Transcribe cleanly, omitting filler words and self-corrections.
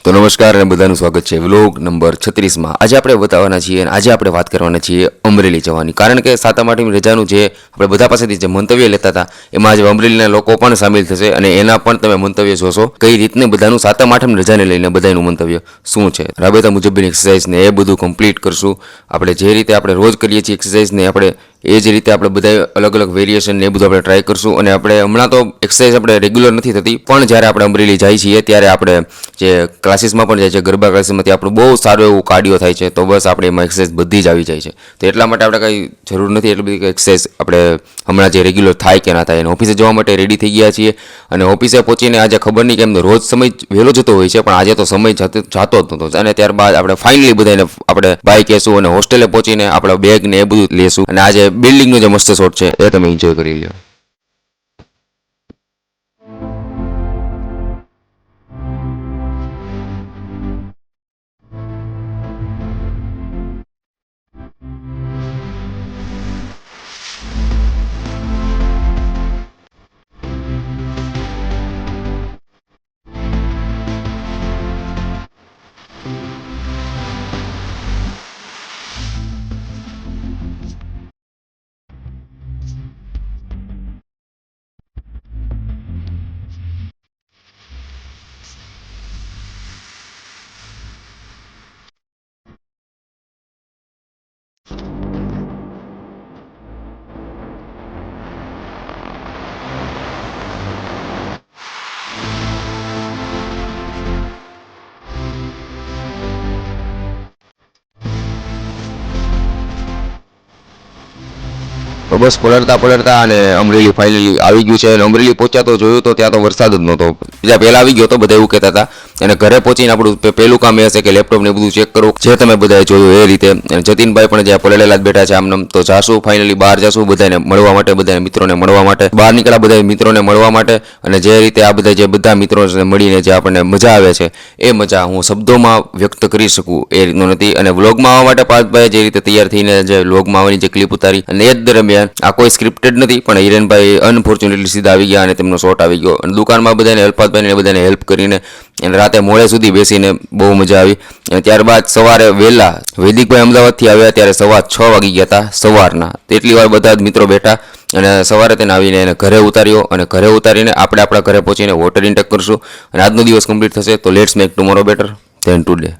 તો નમસ્કાર અને બધાનું સ્વાગત છે વ્લોગ નંબર 36માં। આજે આપણે બતાવવાના છીએ અને આજે આપણે વાત કરવાના છીએ અમરેલી જવાની। કારણ કે સાતમ આઠમની રજાનું જે આપણે બધા પાસેથી જે મંતવ્ય લેતા હતા એમાં આજે અમરેલીના લોકો પણ સામેલ થશે અને એના પણ તમે મંતવ્ય જોશો કઈ રીતને બધાનું સાતમ આઠમની રજાને લઈને બધાનું મંતવ્ય શું છે, રાબેતા મુજબની એક્સરસાઇઝ ને એ બધું કમ્પ્લીટ કરશું। આપણે જે રીતે આપણે રોજ કરીએ છીએ એક્સરસાઇઝ ને આપણે એ જ રીતે આપણે બધા અલગ અલગ વેરિએશન ને એ બધું આપણે ટ્રાય કરશું। અને આપણે હમણાં તો એક્સરસાઇઝ આપણે રેગ્યુલર નથી થતી, પણ જ્યારે આપણે અમરેલી જાય છીએ ત્યારે આપણે જે ક્લાસીસમાં પણ જાય છે, ગરબા ક્લાસીસમાંથી આપણું બહુ સારું એવું કાર્ડિયો થાય છે। તો બસ આપણે એમાં એક્સરસાઇઝ બધી જ આવી જાય છે, તો એટલા માટે આપણે કંઈ જરૂર નથી એટલી બધી એક્સરસાઇઝ આપણે હમણાં જે રેગ્યુલર થાય કે ના થાય। અને ઓફિસે જવા માટે રેડી થઈ ગયા છીએ અને ઓફિસે પહોંચીને આજે ખબર નહીં કેમ રોજ સમય વહેલો જતો હોય છે, પણ આજે તો સમય જાતો જ નહોતો। અને ત્યારબાદ આપણે ફાઇનલી બધાને આપણે બાય કહેશું અને હોસ્ટેલે પહોંચીને આપણા બેગ ને એ બધું લેશું અને આજે બિલ્ડિંગનો જે મસ્ત શોટ છે એ તમે એન્જોય કરી લો। તો બસ પલળતા અને અમરેલી ફાઇનલી આવી ગયું છે અને અમરેલી પહોંચ્યા તો જોયું તો ત્યાં તો વરસાદ જ નહોતો, બીજા પહેલા આવી ગયો તો બધા એવું કહેતા હતા। અને ઘરે પહોંચીને આપણું પહેલું કામ એ હશે કે લેપટોપ ને બધું ચેક કરવું, જે તમે બધાએ જોયું એ રીતે। અને જતીનભાઈ પણ જ્યાં પલળેલા જ બેઠા છે આમનામ, તો જાશું ફાઇનલી બહાર જાશું બધાને મળવા માટે, બધા મિત્રોને મળવા માટે બહાર નીકળ્યા, બધા મિત્રોને મળવા માટે। અને જે રીતે આ બધા મિત્રો મળીને જે આપણને મજા આવે છે એ મજા હું શબ્દોમાં વ્યક્ત કરી શકું એ રીતનું નથી। અને વ્લોગમાં આવવા માટે પાર્થભાઈ જે રીતે તૈયાર થઈને જે વ્લોગમાં આવવાની જે ક્લિપ ઉતારી અને એ જ દરમિયાન આ કોઈ સ્ક્રિપ્ટેડ નથી, પણ હિરેનભાઈ અનફોર્ચ્યુનેટલી સીધા આવી ગયા અને તેમનો શોટ આવી ગયો અને દુકાનમાં બધાને અલ્ફાદભાઈને બધાને હેલ્પ કરીને અને રાતે મોડે સુધી બેસીને બહુ મજા આવી। અને ત્યારબાદ સવારે વહેલા વૈદિકભાઈ અમદાવાદથી આવ્યા ત્યારે 6:15 વાગી ગયા હતા સવારના, તેટલી વાર બધા જ મિત્રો બેઠા અને સવારે તેને આવીને એને ઘરે ઉતાર્યો અને ઘરે ઉતારીને આપણે આપણા ઘરે પહોંચીને વોટર ઇન્ટેક કરશું અને આજનો દિવસ કમ્પ્લીટ થશે। તો let's make tomorrow better than today.